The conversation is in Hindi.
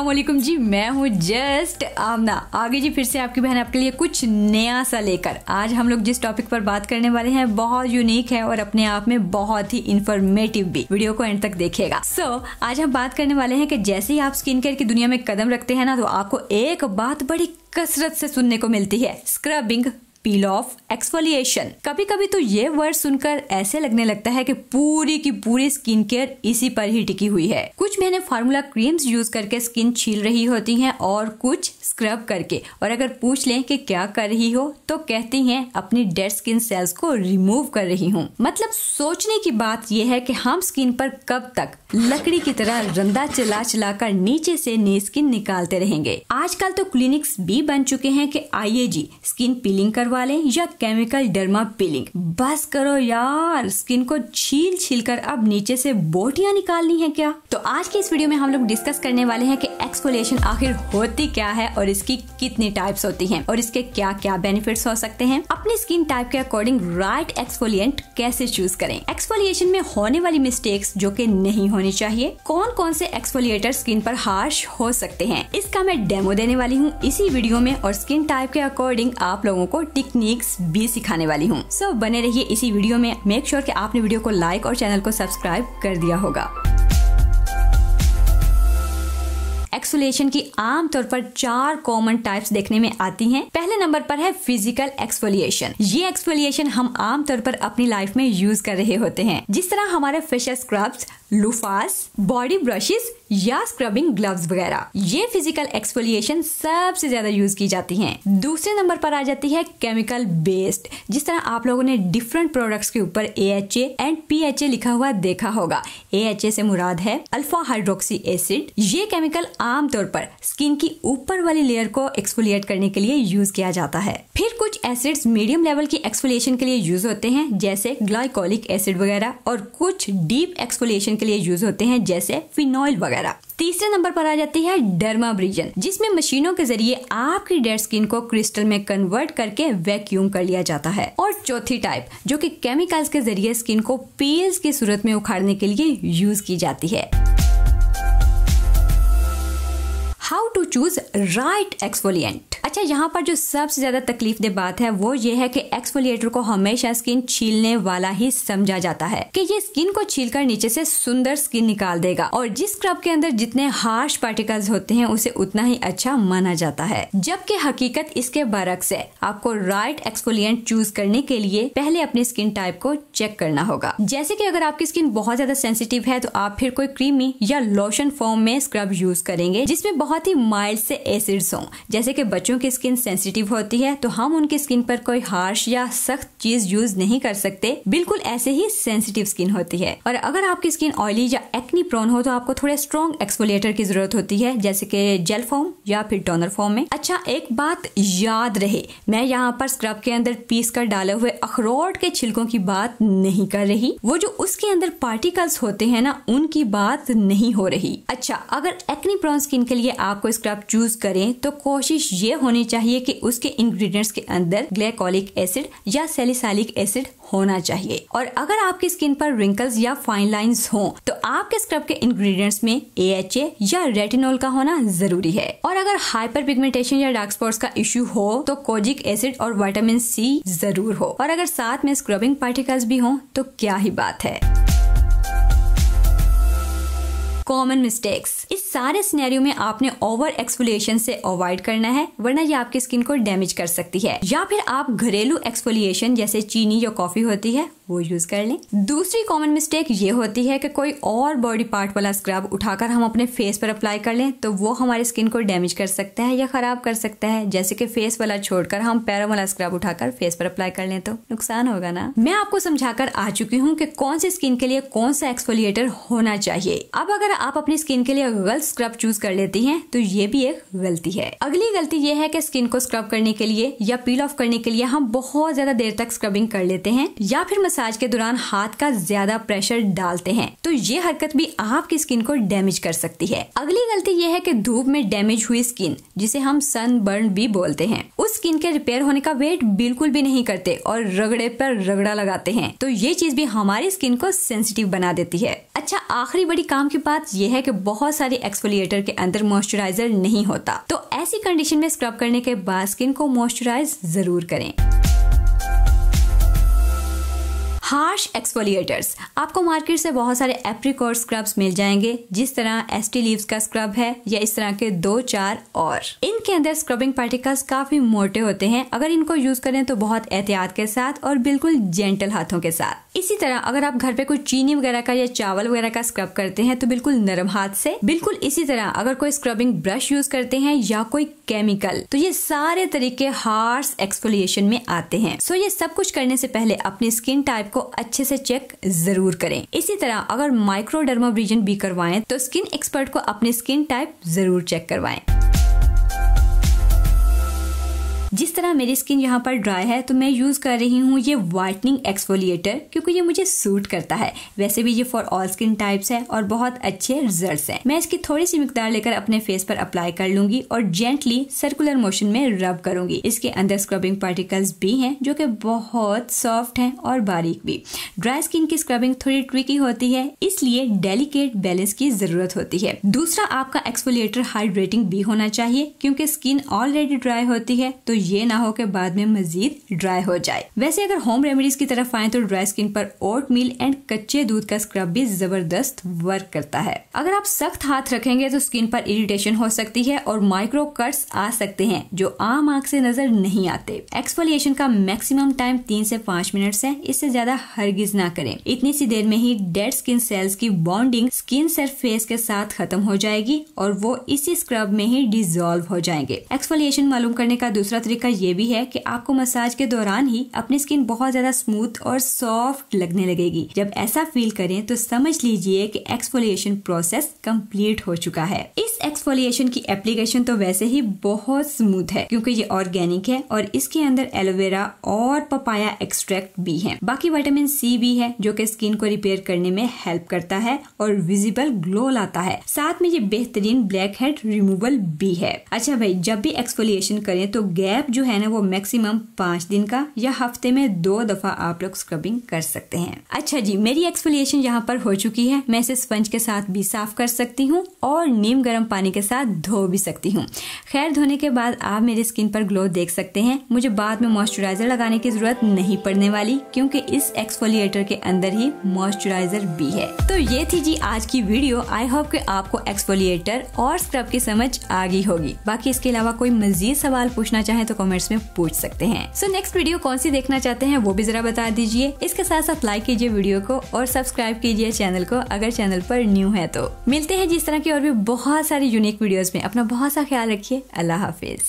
अस्सलाम वालेकुम जी, मैं हूँ जस्ट आमना। आगे जी फिर से आपकी बहन आपके लिए कुछ नया सा लेकर। आज हम लोग जिस टॉपिक पर बात करने वाले हैं बहुत यूनिक है और अपने आप में बहुत ही इंफॉर्मेटिव भी। वीडियो को एंड तक देखिएगा। आज हम बात करने वाले हैं कि जैसे ही आप स्किन केयर की दुनिया में कदम रखते हैं ना, तो आपको एक बात बड़ी कसरत से सुनने को मिलती है, स्क्रबिंग, पील ऑफ, एक्सफोलिएशन। कभी कभी तो ये वर्ड सुनकर ऐसे लगने लगता है कि पूरी की पूरी स्किन केयर इसी पर ही टिकी हुई है। कुछ मैंने फार्मूला क्रीम्स यूज करके स्किन छील रही होती हैं और कुछ स्क्रब करके। और अगर पूछ लें कि क्या कर रही हो तो कहती हैं अपनी डेड स्किन सेल्स को रिमूव कर रही हूँ। मतलब सोचने की बात यह है कि हम स्किन पर कब तक लकड़ी की तरह रंदा चला चला कर नीचे से नई स्किन निकालते रहेंगे। आजकल तो क्लिनिक्स भी बन चुके हैं कि आइए जी स्किन पीलिंग करवा लें या केमिकल डर्मा पीलिंग। बस करो यार, स्किन को छील छील कर अब नीचे से बोटियां निकालनी है क्या? तो आज की इस वीडियो में हम लोग डिस्कस करने वाले हैं कि एक्सफोलिएशन आखिर होती क्या है और इसकी कितनी टाइप्स होती हैं और इसके क्या क्या बेनिफिट्स हो सकते हैं। अपनी स्किन टाइप के अकॉर्डिंग राइट एक्सफोलिएंट कैसे चूज करें, एक्सफोलिएशन में होने वाली मिस्टेक्स जो कि नहीं होनी चाहिए, कौन कौन से एक्सफोलिएटर स्किन पर हार्श हो सकते हैं, इसका मैं डेमो देने वाली हूँ इसी वीडियो में और स्किन टाइप के अकॉर्डिंग आप लोगों को टेक्निक्स भी सिखाने वाली हूँ। सो बने रहिए इसी वीडियो में। मेक श्योर कि आपने वीडियो को लाइक और चैनल को सब्सक्राइब कर दिया होगा। एक्सफोलिएशन की आमतौर पर 4 कॉमन टाइप्स देखने में आती हैं। पहले नंबर पर है फिजिकल एक्सफोलिएशन। ये एक्सफोलिएशन हम आमतौर पर अपनी लाइफ में यूज कर रहे होते हैं, जिस तरह हमारे फेशियल स्क्रब्स, लूफास, बॉडी ब्रशेस या स्क्रबिंग ग्लव्स वगैरह। ये फिजिकल एक्सफोलिएशन सबसे ज्यादा यूज की जाती हैं। दूसरे नंबर पर आ जाती है केमिकल बेस्ड। जिस तरह आप लोगों ने डिफरेंट प्रोडक्ट्स के ऊपर AHA एंड PHA लिखा हुआ देखा होगा। AHA से मुराद है अल्फा हाइड्रोक्सी एसिड। ये केमिकल आमतौर पर स्किन की ऊपर वाली लेयर को एक्सफोलिएट करने के लिए यूज किया जाता है। फिर कुछ एसिड्स मीडियम लेवल की एक्सफोलिएशन के लिए यूज होते हैं, जैसे ग्लाइकोलिक एसिड वगैरह, और कुछ डीप एक्सफोलिएशन के लिए यूज होते हैं, जैसे फिनॉइल वगैरह। तीसरे नंबर पर आ जाती है डर्माब्रेजन, जिसमें मशीनों के जरिए आपकी डेड स्किन को क्रिस्टल में कन्वर्ट करके वैक्यूम कर लिया जाता है। और चौथी टाइप जो कि केमिकल्स के जरिए स्किन को पील्स की सूरत में उखाड़ने के लिए यूज की जाती है। How to choose right exfoliant. अच्छा, यहाँ पर जो सबसे ज्यादा तकलीफ दे बात है वो ये है कि एक्सफोलिएटर को हमेशा स्किन छीलने वाला ही समझा जाता है कि ये स्किन को छीलकर नीचे से सुंदर स्किन निकाल देगा और जिस स्क्रब के अंदर जितने हार्श पार्टिकल्स होते हैं उसे उतना ही अच्छा माना जाता है। जबकि हकीकत इसके बरक्स है। आपको राइट एक्सफोलिएंट चूज करने के लिए पहले अपनी स्किन टाइप को चेक करना होगा। जैसे कि अगर आपकी स्किन बहुत ज्यादा सेंसिटिव है तो आप फिर कोई क्रीमी या लोशन फॉर्म में स्क्रब यूज करेंगे जिसमें बहुत ही माइल्ड से एसिड्स हों। जैसे कि बच्चों की स्किन सेंसिटिव होती है तो हम उनकी स्किन पर कोई हार्श या सख्त चीज यूज नहीं कर सकते, बिल्कुल ऐसे ही सेंसिटिव स्किन होती है। और अगर आपकी स्किन ऑयली या एक्नी प्रोन हो तो आपको थोड़े स्ट्रॉन्ग एक्सफोलिएटर की जरूरत होती है, जैसे कि जेल फॉर्म या फिर टोनर फॉर्म में। अच्छा, एक बात याद रहे, मैं यहाँ पर स्क्रब के अंदर पीस कर डाले हुए अखरोट के छिलकों की बात नहीं कर रही, वो जो उसके अंदर पार्टिकल्स होते हैं ना, उनकी बात नहीं हो रही। अच्छा, अगर एक्नी प्रोन स्किन के लिए आपको स्क्रब चूज करें तो कोशिश ये होनी चाहिए कि उसके इंग्रेडिएंट्स के अंदर ग्लाइकोलिक एसिड या सैलिसाइलिक एसिड होना चाहिए। और अगर आपकी स्किन पर रिंकल्स या फाइन लाइंस हों तो आपके स्क्रब के इंग्रेडिएंट्स में AHA या रेटिनॉल का होना जरूरी है। और अगर हाइपर पिगमेंटेशन या डार्क स्पॉट्स का इश्यू हो तो कोजिक एसिड और विटामिन C जरूर हो। और अगर साथ में स्क्रबिंग पार्टिकल्स भी हों तो क्या ही बात है। Common mistakes. इस सारे सिनेरियो में आपने ओवर एक्सफोलिएशन से अवॉइड करना है, वरना ये आपकी स्किन को डैमेज कर सकती है। या फिर आप घरेलू एक्सफोलिएशन जैसे चीनी या कॉफी होती है वो यूज कर लें। दूसरी कॉमन मिस्टेक ये होती है कि कोई और बॉडी पार्ट वाला स्क्रब उठाकर हम अपने फेस पर अप्लाई कर लें तो वो हमारी स्किन को डैमेज कर सकता है या खराब कर सकता है। जैसे कि फेस वाला छोड़कर हम पैरों वाला स्क्रब उठाकर फेस पर अप्लाई कर लें तो नुकसान होगा ना। मैं आपको समझाकर आ चुकी हूँ कि कौन सी स्किन के लिए कौन सा एक्सफोलिएटर होना चाहिए। अब अगर आप अपनी स्किन के लिए गलत स्क्रब चूज कर लेती हैं तो ये भी एक गलती है। अगली गलती ये है कि स्किन को स्क्रब करने के लिए या पील ऑफ करने के लिए हम बहुत ज्यादा देर तक स्क्रबिंग कर लेते हैं या फिर मसाज के दौरान हाथ का ज्यादा प्रेशर डालते हैं तो ये हरकत भी आपकी स्किन को डैमेज कर सकती है। अगली गलती ये है कि धूप में डैमेज हुई स्किन, जिसे हम सनबर्न भी बोलते हैं, उस स्किन के रिपेयर होने का वेट बिल्कुल भी नहीं करते और रगड़े पर रगड़ा लगाते हैं। तो ये चीज भी हमारी स्किन को सेंसिटिव बना देती है। अच्छा, आखिरी बड़ी काम की बात यह है कि बहुत सारे एक्सफोलिएटर के अंदर मॉइस्चराइजर नहीं होता, तो ऐसी कंडीशन में स्क्रब करने के बाद स्किन को मॉइस्चराइज जरूर करें। हार्श एक्सफोलिएटर्स, आपको मार्केट से बहुत सारे एप्रिकॉट स्क्रब्स मिल जाएंगे, जिस तरह एस्टी लीव्स का स्क्रब है या इस तरह के 2-4 और। इनके अंदर स्क्रबिंग पार्टिकल्स काफी मोटे होते हैं। अगर इनको यूज करें तो बहुत एहतियात के साथ और बिल्कुल जेंटल हाथों के साथ। इसी तरह अगर आप घर पे कोई चीनी वगैरह का या चावल वगैरह का स्क्रब करते हैं तो बिल्कुल नरम हाथ से। बिल्कुल इसी तरह अगर कोई स्क्रबिंग ब्रश यूज करते हैं या कोई केमिकल, तो ये सारे तरीके हार्श एक्सफोलिएशन में आते हैं। सो ये सब कुछ करने से पहले अपनी स्किन टाइप को अच्छे से चेक जरूर करें। इसी तरह अगर माइक्रोडर्माब्रेजन भी करवाएं तो स्किन एक्सपर्ट को अपनी स्किन टाइप जरूर चेक करवाएं। जिस तरह मेरी स्किन यहाँ पर ड्राई है तो मैं यूज कर रही हूँ ये व्हाइटनिंग एक्सफोलिएटर, क्योंकि ये मुझे सूट करता है। वैसे भी ये फॉर ऑल स्किन टाइप्स है और बहुत अच्छे रिजल्ट्स हैं। मैं इसकी थोड़ी सी मिकदार लेकर अपने फेस पर अप्लाई कर लूंगी और जेंटली सर्कुलर मोशन में रब करूंगी। इसके अंदर स्क्रबिंग पार्टिकल्स भी हैं जो कि बहुत सॉफ्ट हैं और बारीक भी। ड्राई स्किन की स्क्रबिंग थोड़ी ट्रिकी होती है, इसलिए डेलिकेट बैलेंस की जरूरत होती है। दूसरा, आपका एक्सफोलिएटर हाइड्रेटिंग भी होना चाहिए, क्योंकि स्किन ऑलरेडी ड्राई होती है तो ये ना हो के बाद में मजीद ड्राई हो जाए। वैसे अगर होम रेमेडीज की तरफ आए तो ड्राई स्किन पर ओट मील एंड कच्चे दूध का स्क्रब भी जबरदस्त वर्क करता है। अगर आप सख्त हाथ रखेंगे तो स्किन पर इरिटेशन हो सकती है और माइक्रो कट्स आ सकते हैं जो आम आंख से नजर नहीं आते। एक्सफोलिएशन का मैक्सिमम टाइम 3 से 5 मिनट्स है, इससे ज्यादा हरगिज ना करें। इतनी सी देर में ही डेड स्किन सेल्स की बॉन्डिंग स्किन सरफेस के साथ खत्म हो जाएगी और वो इसी स्क्रब में ही डिसॉल्व हो जाएंगे। एक्सफोलिएशन मालूम करने का दूसरा तरीका ये भी है कि आपको मसाज के दौरान ही अपनी स्किन बहुत ज्यादा स्मूथ और सॉफ्ट लगने लगेगी। जब ऐसा फील करें तो समझ लीजिए कि एक्सफोलिएशन प्रोसेस कंप्लीट हो चुका है। इस एक्सफोलिएशन की एप्लीकेशन तो वैसे ही बहुत स्मूथ है, क्योंकि ये ऑर्गेनिक है और इसके अंदर एलोवेरा और पपाया एक्सट्रैक्ट भी है। बाकी विटामिन सी भी है जो कि स्किन को रिपेयर करने में हेल्प करता है और विजिबल ग्लो लाता है। साथ में ये बेहतरीन ब्लैक हेड रिमूवल भी है। अच्छा भाई, जब भी एक्सफोलिएशन करें तो गैप जो है ना वो मैक्सिमम 5 दिन का या हफ्ते में 2 दफा आप लोग स्क्रबिंग कर सकते हैं। अच्छा जी, मेरी एक्सफोलिएशन यहाँ पर हो चुकी है। मैं इसे स्पंज के साथ भी साफ कर सकती हूँ और नीम गर्म पानी के साथ धो भी सकती हूँ। खैर, धोने के बाद आप मेरी स्किन पर ग्लो देख सकते हैं। मुझे बाद में मॉइस्चराइजर लगाने की जरूरत नहीं पड़ने वाली, क्योंकि इस एक्सफोलिएटर के अंदर ही मॉइस्चराइजर भी है। तो ये थी जी आज की वीडियो। आई होप कि आपको एक्सफोलिएटर और स्क्रब की समझ आ गई होगी। बाकी इसके अलावा कोई मजीद सवाल पूछना चाहे तो कमेंट्स में पूछ सकते हैं। सो नेक्स्ट वीडियो कौन सी देखना चाहते हैं वो भी जरा बता दीजिए। इसके साथ साथ लाइक कीजिए वीडियो को और सब्सक्राइब कीजिए चैनल को अगर चैनल पर न्यू है तो। मिलते हैं जिस तरह की और भी बहुत सारी यूनिक वीडियोस में। अपना बहुत सा ख्याल रखिए। अल्लाह हाफिज।